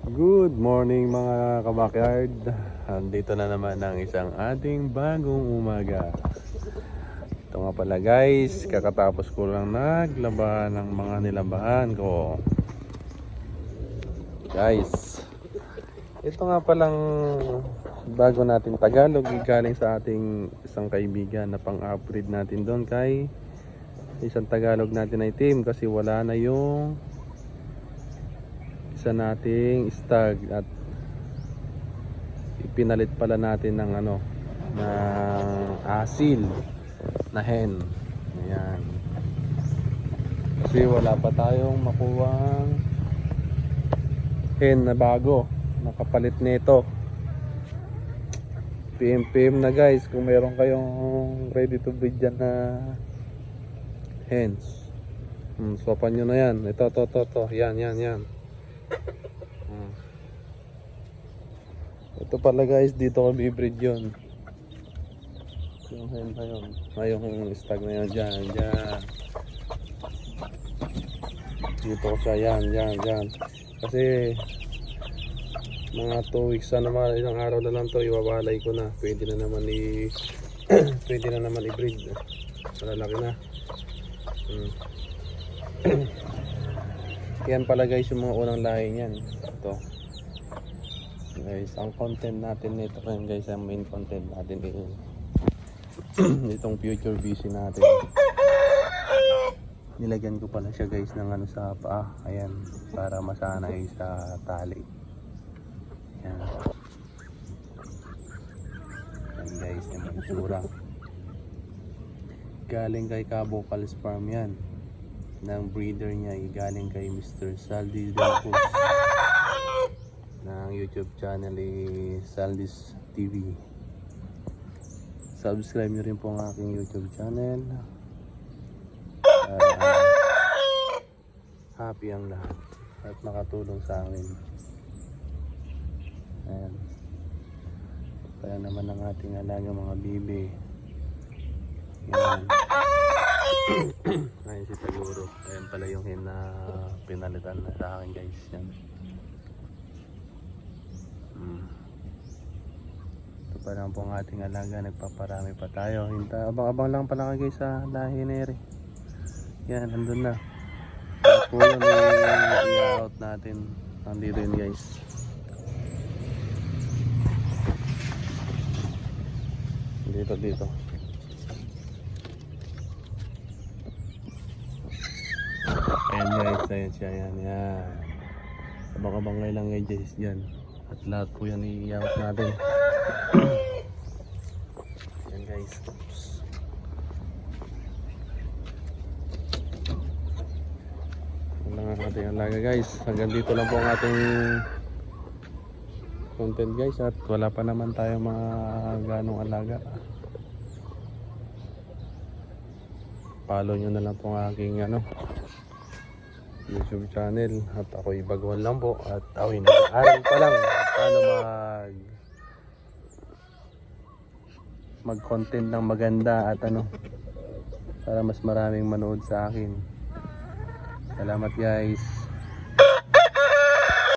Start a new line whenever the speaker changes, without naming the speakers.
Good morning mga kabakyard. Andito na naman ang isang ating bagong umaga. Ito nga pala guys, kakatapos ko lang naglabahan ng mga nilabahan ko. Guys, ito nga palang bago natin Tagalog, galing sa ating isang kaibigan na pang-upgrade natin doon kay isang Tagalog natin ay team kasi wala na yung isa nating stag at ipinalit pala natin ng ng asil na hen. Ayan, kasi wala pa tayong makuwang hen na bago nakapalit nito. PM na guys kung meron kayong ready to breed dyan na hens. Swapan nyo na yan. Ito. Yan. Ito pala guys, dito ko bibreed yun. Yung hen na yun. Yung stag na yun. Dyan. Dito ko siya. Yan. Kasi mga 2 weeks na naman, ilang araw na lang to, iwabalay ko na. Pwede na naman i-breed. Malalaki na. Yan pala guys yung mga unang lahi niyan. Ito guys, ang content natin nito ngayon guys, ang main content natin itong future busy natin. Nilagyan ko pala siya guys ng sa paa. Ayan, para masanay sa tali. Ayan guys, yung itsura. Galing kay Cabo Calis Farm yan. Ng breeder niya ay galing kay Mr. Saldis Delpos ng YouTube channel Saldis TV. Subscribe nyo rin po ang aking YouTube channel. Happy ang lahat at makatulong sa amin. Ayan, kaya naman ang ating alaga mga bibi. Ayan. Ayan si Taguro. Ayan pala yung hen na pinalitan na sa akin guys. Yan. Ito pa lang po ang ating alaga. Nagpaparami pa tayo. Abang-abang lang pala kayo guys sa lahi na ere. Yan, nandun na. Tapos po yun i-out natin. Nandito yun guys. Dito. Ayan guys, ayan siya, yan. Abang-abang lang guys dyan. At lahat po yan i-out natin. Ayan guys. Yan lang ang ating alaga guys. Hanggang dito lang po ang ating content guys. At wala pa naman tayo mga ganong alaga. Follow nyo na lang po ang aking YouTube channel. At ako'y baguhan lang po. At ako'y nag-aaral pa lang paano mag-content ng maganda at para mas maraming manood sa akin. Salamat guys.